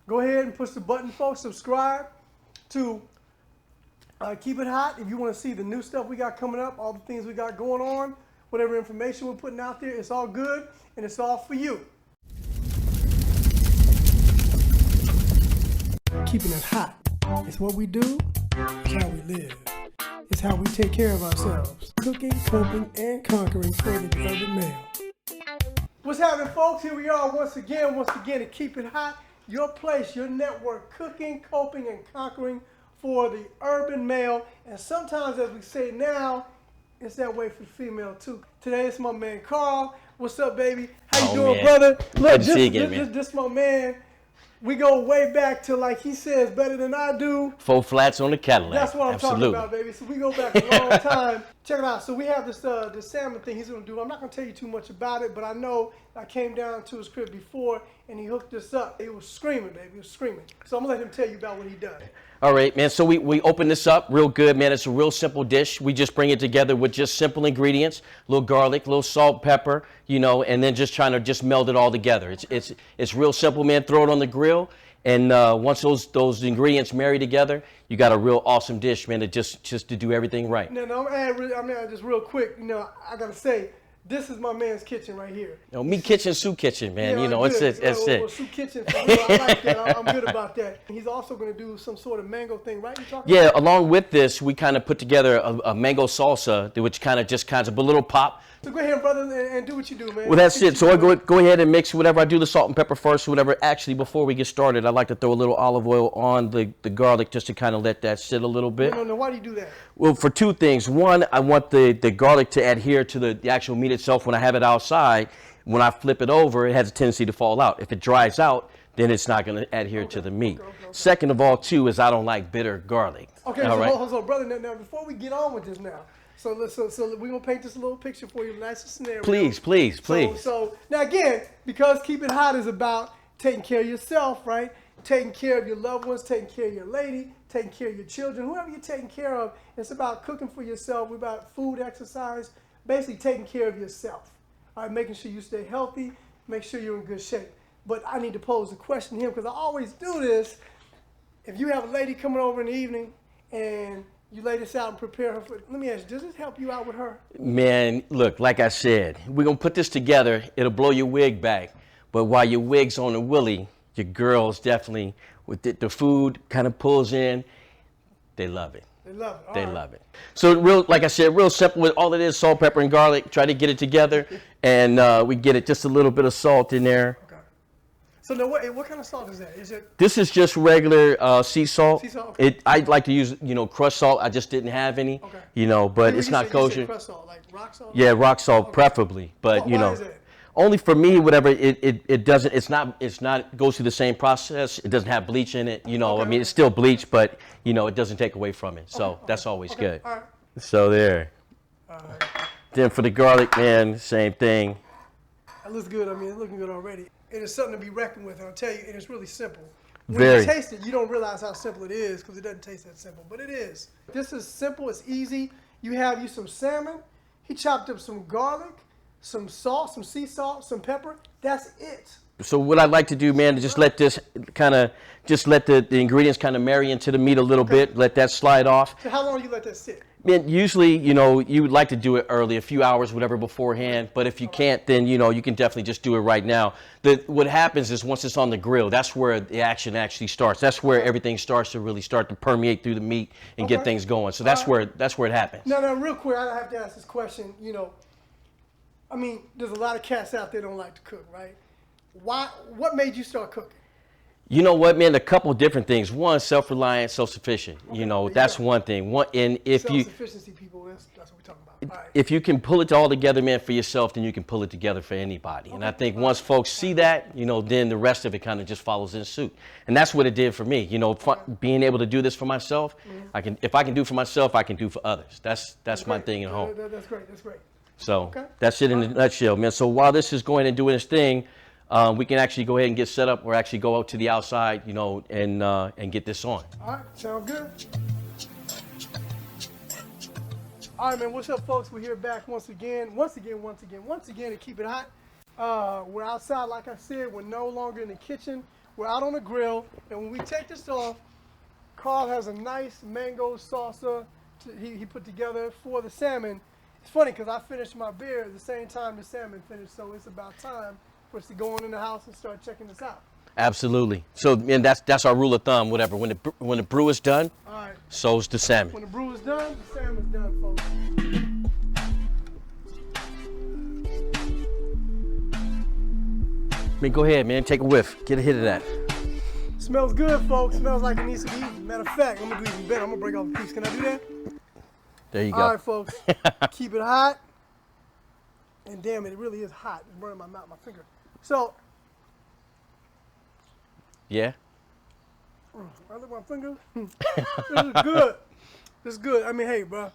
Go ahead and push the button, folks. Subscribe to Keep It Hot. If you want to see the new stuff we got coming up, all the things we got going on, whatever information we're putting out there, it's all good and it's all for you. Keeping it hot. It's what we do, it's how we live. It's how we take care of ourselves. Cooking, coping, and conquering for the urban male. What's happening, folks? Here we are once again to Keep It Hot. Your place, your network, cooking, coping, and conquering for the urban male. And sometimes, as we say now, it's that way for the female too. Today it's my man Karl. What's up, baby? How you doing, man. brother? Look, this my man. We go way back to, like he says, better than I do. 4 flats on the Cadillac. That's what I'm talking about, baby. So we go back a long time. Check it out. So we have this the salmon thing he's gonna do. I'm not gonna tell you too much about it, but I know I came down to his crib before and he hooked us up. He was screaming, baby. He was screaming. So I'm gonna let him tell you about what he does. All right, man. So we open this up real good, man. It's a real simple dish. We just bring it together with just simple ingredients, a little garlic, a little salt, pepper, you know, and then just trying to just meld it all together. It's real simple, man. Throw it on the grill. And once those ingredients marry together, you got a real awesome dish, man, to just to do everything right. No, I'm gonna add just real quick. You know, I gotta say, this is my man's kitchen right here. You know, me kitchen, Sue kitchen, man. Yeah, you know, it's it. Well, Sue kitchen, for real. I like that. I'm good about that. He's also gonna do some sort of mango thing, right? You talking Yeah, about? along with this, we kind of put together a mango salsa, which kind of a little pop. So go ahead, brother, and do what you do, man. Well, that's it. So I go ahead and mix whatever. I do the salt and pepper first, whatever. Actually, before we get started, I like to throw a little olive oil on the garlic just to kind of let that sit a little bit. No, why do you do that? Well, for two things. One, I want the garlic to adhere to the actual meat itself when I have it outside. When I flip it over, it has a tendency to fall out. If it dries out, then it's not going to adhere to the meat. Okay. Second of all, too, is I don't like bitter garlic. Okay, all right? So brother, now before we get on with this now, so we're going to paint this little picture for you, nice scenario. Please. So now again, because Keep It Hot is about taking care of yourself, right? Taking care of your loved ones, taking care of your lady, taking care of your children, whoever you're taking care of. It's about cooking for yourself. We're about food, exercise, basically taking care of yourself. All right, making sure you stay healthy, make sure you're in good shape. But I need to pose a question to him because I always do this. If you have a lady coming over in the evening and you lay this out and prepare her for it, let me ask you, does this help you out with her? Man, look, like I said, we're going to put this together. It'll blow your wig back. But while your wig's on the willy, your girls definitely, with the food kind of pulls in, they love it. They love it. So like I said, real simple. With all it is, salt, pepper, and garlic. Try to get it together. And we get it just a little bit of salt in there. So now, what kind of salt is that? This is just regular sea salt. Sea salt? Okay. I like to use, crushed salt. I just didn't have any, but it's not kosher. Crushed salt, like rock salt? Yeah, rock salt preferably, but why is that? Only for me, whatever. It doesn't. It's not goes through the same process. It doesn't have bleach in it. I mean, it's still bleach, but it doesn't take away from it. So that's always good. All right. So there. All right. Then for the garlic, man, same thing. That looks good. I mean, it's looking good already. It is something to be reckoned with, I'll tell you, and it's really simple. When you taste it, you don't realize how simple it is because it doesn't taste that simple, but it is. This is simple, it's easy. You have some salmon. He chopped up some garlic, some salt, some sea salt, some pepper. That's it. So what I like to do, man, is just let this let the ingredients kind of marry into the meat a little bit, let that slide off. So how long do you let that sit? Man, usually, you would like to do it early, a few hours, whatever, beforehand. But if you can't, then, you can definitely just do it right now. What happens is once it's on the grill, that's where the action actually starts. That's where everything starts to really start to permeate through the meat and get things going. So that's where it happens. Now, real quick, I have to ask this question. I mean, there's a lot of cats out there that don't like to cook, right? What made you start cooking? You know what, man? A couple of different things. One, self-reliant, self-sufficient. That's one thing. Self-sufficiency, people. That's what we're talking about. All right. If you can pull it all together, man, for yourself, then you can pull it together for anybody. And I think once folks see that, then the rest of it kind of just follows in suit. And that's what it did for me. Being able to do this for myself, if I can do for myself, I can do for others. That's my thing at home. That's great. That's great. So that's it in a nutshell, man. So while this is going and doing its thing, we can actually go ahead and get set up or actually go out to the outside, and get this on. All right, sound good. All right, man, what's up, folks? We're here back once again to Keep It Hot. We're outside, like I said. We're no longer in the kitchen. We're out on the grill, and when we take this off, Karl has a nice mango salsa he put together for the salmon. It's funny because I finished my beer at the same time the salmon finished, so it's about time for us to go on in the house and start checking this out. Absolutely. So, and that's our rule of thumb. Whatever. When the brew is done, All right. so's the salmon. When the brew is done, the salmon's done, folks. I mean, go ahead, man. Take a whiff. Get a hit of that. Smells good, folks. Smells like it needs to be eaten. Matter of fact, I'm gonna do even better. I'm gonna break off a piece. Can I do that? There you go. All right, folks. Keep it hot. And damn it really is hot. It's burning my mouth, my finger. So, Yeah. I look at my finger. This is good. This is good. I mean, hey, bro.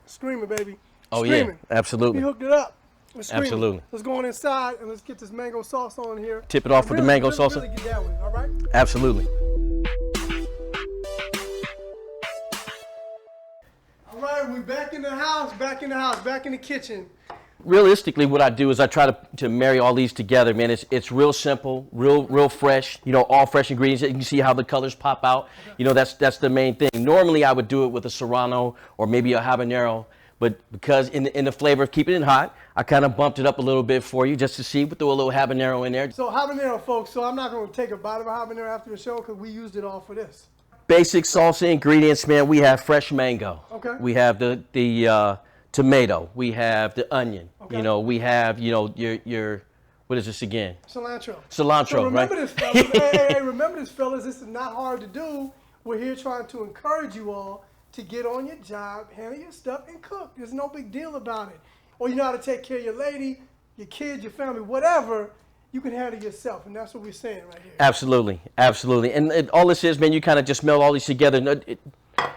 Screaming, baby. Oh Screaming. yeah. Absolutely. We hooked it up. We're screaming. Absolutely. Let's go on inside and let's get this mango sauce on here. Tip it off with the mango salsa. Really get down with it, all right? Absolutely. All right, we're back in the house, back in the kitchen. Realistically, what I do is I try to marry all these together, man. It's real simple, real fresh. You know, all fresh ingredients. You can see how the colors pop out. You know, that's the main thing. Normally, I would do it with a serrano or maybe a habanero, but because in the flavor of keeping it hot, I kind of bumped it up a little bit for you just to see. We threw a little habanero in there. So habanero, folks. So I'm not going to take a bite of a habanero after the show because we used it all for this. Basic salsa ingredients, man. We have fresh mango. Okay. We have the tomato. We have the onion. Okay. You know, we have your what is this again? Cilantro. Cilantro, So remember right? this, fellas. hey, remember this, fellas. This is not hard to do. We're here trying to encourage you all to get on your job, handle your stuff, and cook. There's no big deal about it. Or you know how to take care of your lady, your kids, your family, whatever. You can handle yourself, and that's what we're saying right here. Absolutely, absolutely. And all this is, man, you kind of just melt all these together.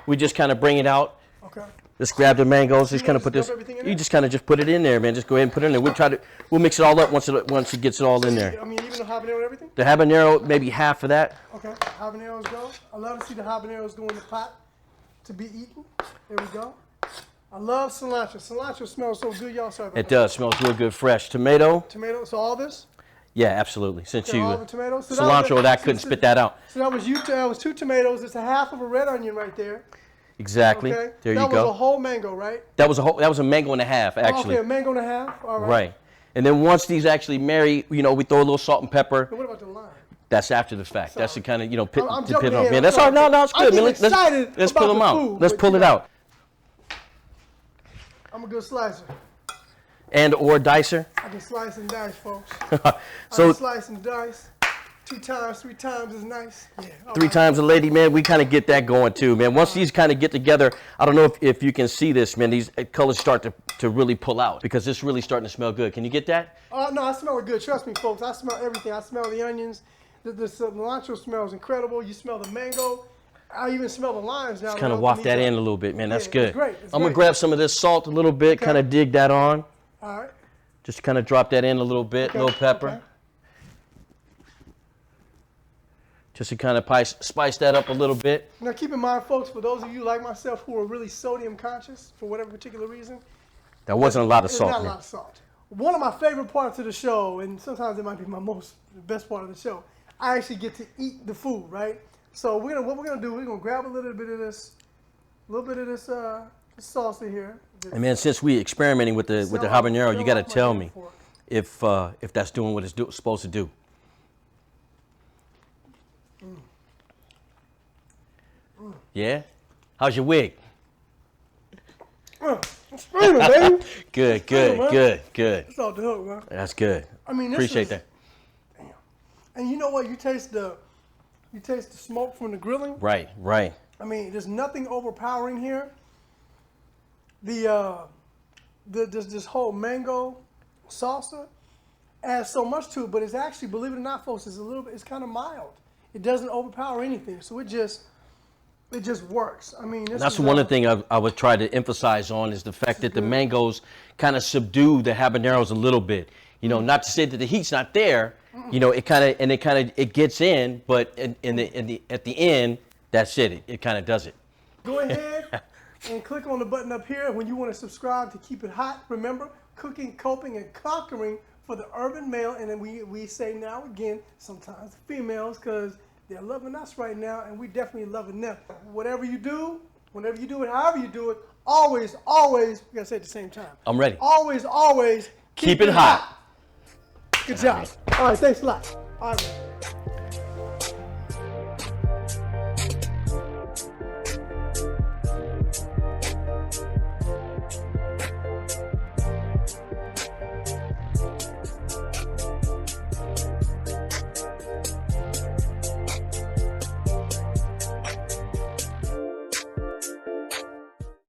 We just kind of bring it out. Okay. Just grab the mangoes. Just You kind of want put to this. stuff everything in You there? just kind of just put it in there, man. Just go ahead and put it in there. We'll mix it all up once it gets it all in there. I mean, even the habanero and everything? The habanero, maybe half of that. Okay, habaneros go. I love to see the habaneros go in the pot to be eaten. There we go. I love cilantro. Cilantro smells so good, y'all. Sorry about It that. does. Smells real good, fresh. Tomato. Tomato. So all this? Yeah, absolutely. Since Okay, you all the tomatoes. So cilantro, that couldn't spit that out. So that was that was 2 tomatoes. It's a half of a red onion right there. Exactly. Okay. There you That go. was a whole mango, right? That was a mango and a half, actually. Okay, a mango and a half. All right. Right. And then once these actually marry, we throw a little salt and pepper. And what about the lime? That's after the fact. That's the kind of, I'm to jumping pit on. ahead. Man, I'm that's all. sorry. No, it's I'm good, man. getting excited Let's about pull them the out. food, Let's but pull you it know. out. I'm a good slicer. And or dicer. I can slice and dice, folks. So I can slice and dice. 2 times, 3 times is nice. Yeah. all 3 right. times a lady, man, we kind of get that going too, man. Once these kind of get together, I don't know if you can see this, man. These colors start to really pull out because it's really starting to smell good. Can you get that? No, I smell it good. Trust me, folks. I smell everything. I smell the onions. The cilantro smells incredible. You smell the mango. I even smell the limes now. Just kind of waft that in a little bit, man. That's Yeah, good. it's great. It's I'm going to great. grab some of this salt a little bit, kind of dig that on. All right. Just kind of drop that in a little bit, Okay, little pepper. okay. Just to kind of spice that up a little bit. Now, keep in mind, folks, for those of you like myself who are really sodium conscious for whatever particular reason, That wasn't a lot of there's salt, not a man. lot of salt. One of my favorite parts of the show, and sometimes it might be the best part of the show, I actually get to eat the food, right? So what we're gonna do, we're gonna grab a little bit of this salsa here. And man, since we experimenting with the habanero, you got to tell me if that's doing what it's supposed to do. Yeah? How's your wig? It's screaming, baby. Good. It's off the hook, man. That's good. I mean, this Appreciate is- that. And you know what? You taste the smoke from the grilling. Right. I mean, there's nothing overpowering here. This whole mango salsa adds so much to it, but it's actually, believe it or not, folks, it's kind of mild. It doesn't overpower anything, so it just works. I mean, That's one of the things I would try to emphasize on is the fact that the mangoes kind of subdue the habaneros a little bit. You know, not to say that the heat's not there. You know, it gets in, but at the end, that's it. It kind of does it. Go ahead and click on the button up here when you want to subscribe to keep it hot. Remember, cooking, coping, and conquering for the urban male, and then we say now again, sometimes the females, because they're loving us right now, and we definitely loving them. Whatever you do, whenever you do it, however you do it, always, we gotta say it at the same time. I'm ready. Always, Keep it hot. Good job. All right, thanks a lot. All right.